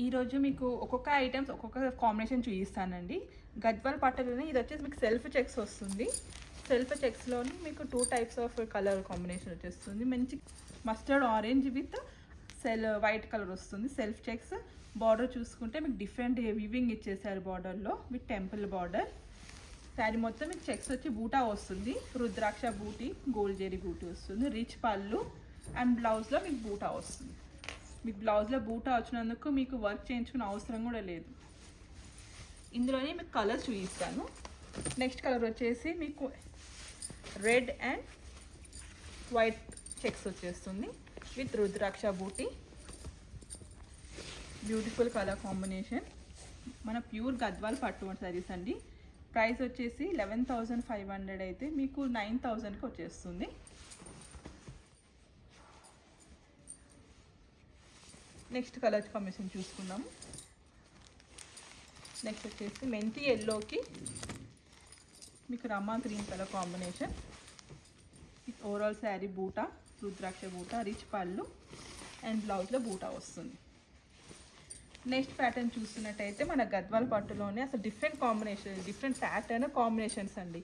ఈరోజు మీకు ఒక్కొక్క ఐటమ్స్ ఒక్కొక్క కాంబినేషన్ చూపిస్తానండి. గద్వాల్ పట్టులోనే ఇది వచ్చేసి మీకు సెల్ఫ్ చెక్స్ వస్తుంది. సెల్ఫ్ చెక్స్లోని మీకు 2 టైప్స్ ఆఫ్ కలర్ కాంబినేషన్ వచ్చేస్తుంది. మంచి mustard orange with white colour వస్తుంది. సెల్ఫ్ చెక్స్ బార్డర్ చూసుకుంటే మీకు డిఫరెంట్ వివింగ్ ఇచ్చేసారు బార్డర్లో విత్ టెంపుల్ బార్డర్. శారీ మొత్తం మీకు చెక్స్ వచ్చి బూటా వస్తుంది. రుద్రాక్ష బూటీ, గోల్డ్ జెరీ బూటీ వస్తుంది. రిచ్ పళ్ళు అండ్ బ్లౌజ్లో మీకు బూటా వస్తుంది. మీకు బ్లౌజ్లో బూటా వచ్చినందుకు మీకు వర్క్ చేయించుకునే అవసరం కూడా లేదు. ఇందులోనే మీకు కలర్స్ చూపిస్తాను. నెక్స్ట్ కలర్ వచ్చేసి మీకు రెడ్ అండ్ వైట్ చెక్స్ వచ్చేస్తుంది విత్ రుద్రాక్ష బూటీ. Beautiful colour combination. మన ప్యూర్ గద్వాల్ పట్టు సారీస్ అండి. ప్రైస్ వచ్చేసి 11,500 అయితే మీకు 9,000కి వచ్చేస్తుంది. నెక్స్ట్ కలర్ కాంబినేషన్ చూసుకుందాము. నెక్స్ట్ వచ్చేసి మెంతి ఎల్లోకి మీకు రమా green colour combination. Overall sari బూటా, రుద్రాక్ష బూటా, రిచ్ పళ్ళు అండ్ బ్లౌజ్లో బూటా వస్తుంది. నెక్స్ట్ ప్యాటర్న్ చూస్తున్నట్టయితే మన గద్వాల్ పట్టులోనే అసలు different combination, different pattern combinations అండి.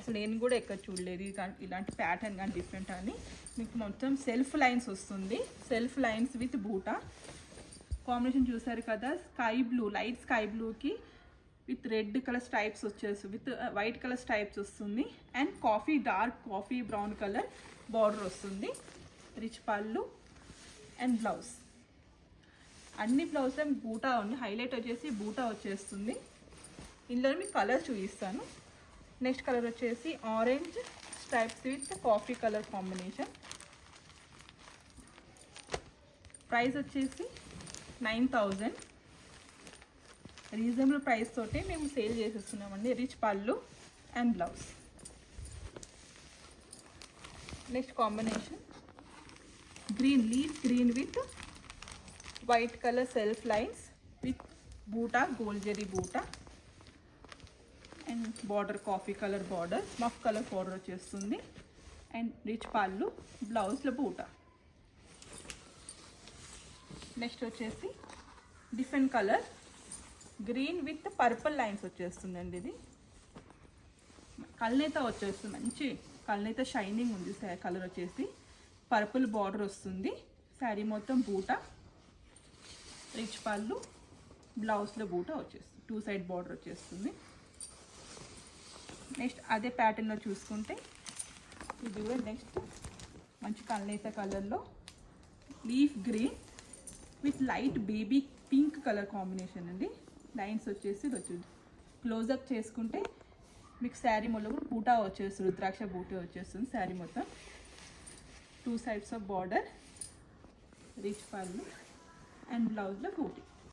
అసలు నేను కూడా ఎక్కడ చూడలేదు ఇలాంటి ప్యాటర్న్ కానీ డిఫరెంట్ అని. మీకు మొత్తం సెల్ఫ్ లైన్స్ వస్తుంది. సెల్ఫ్ లైన్స్ విత్ బూటా కాంబినేషన్ చూసారు కదా. స్కై బ్లూ, లైట్ స్కై బ్లూకి విత్ రెడ్ కలర్ స్ట్రైప్స్ వచ్చేసి విత్ వైట్ కలర్ స్ట్రైప్స్ వస్తుంది. And dark coffee brown colour border వస్తుంది. రిచ్ పళ్ళు అండ్ బ్లౌజ్. అన్ని బ్లౌజ్లో మీకు బూటా ఉంది. హైలైట్ వచ్చేసి బూటా వచ్చేస్తుంది. ఇందులో మీకు కలర్ చూపిస్తాను. నెక్స్ట్ కలర్ వచ్చేసి orange stripes with coffee colour combination. Price వచ్చేసి 9,000. రీజనబుల్ ప్రైస్ తోటి మేము సేల్ చేసేస్తున్నామండి. రిచ్ పళ్ళు and blouse. Next combination green, leaf green with white colour self lines with బూటా, గోల్డ్ జెరీ బూటా and border coffee colour border, మఫ్ colour border వచ్చేస్తుంది. And rich పళ్ళు, బ్లౌజ్లో బూటా. నెక్స్ట్ వచ్చేసి different colour green with purple lines వచ్చేస్తుందండి. ఇది కల్నేత వచ్చేస్తుంది. మంచి కల్నేత షైనింగ్ ఉంది. కలర్ వచ్చేసి పర్పుల్ బార్డర్ వస్తుంది. శారీ మొత్తం బూటా, రిచ్ పళ్ళు, బ్లౌజ్లో బూటా వచ్చేస్తుంది. 2 సైడ్ బార్డర్ వచ్చేస్తుంది. నెక్స్ట్ అదే ప్యాటర్న్లో చూసుకుంటే ఇది కూడా నెక్స్ట్ మంచి కల్నేత కలర్లో leaf green with light baby pink colour combination అండి. లైన్స్ వచ్చేసి క్లోజప్ చేసుకుంటే మీకు శారీ మొత్తం కూడా బూటా వచ్చేస్తుంది. రుద్రాక్ష బూటా వచ్చేస్తుంది శారీ మొత్తం. 2 సైడ్స్ ఆఫ్ బార్డర్, రిచ్ పళ్ళు అండ్ బ్లౌజ్లో బూటీ.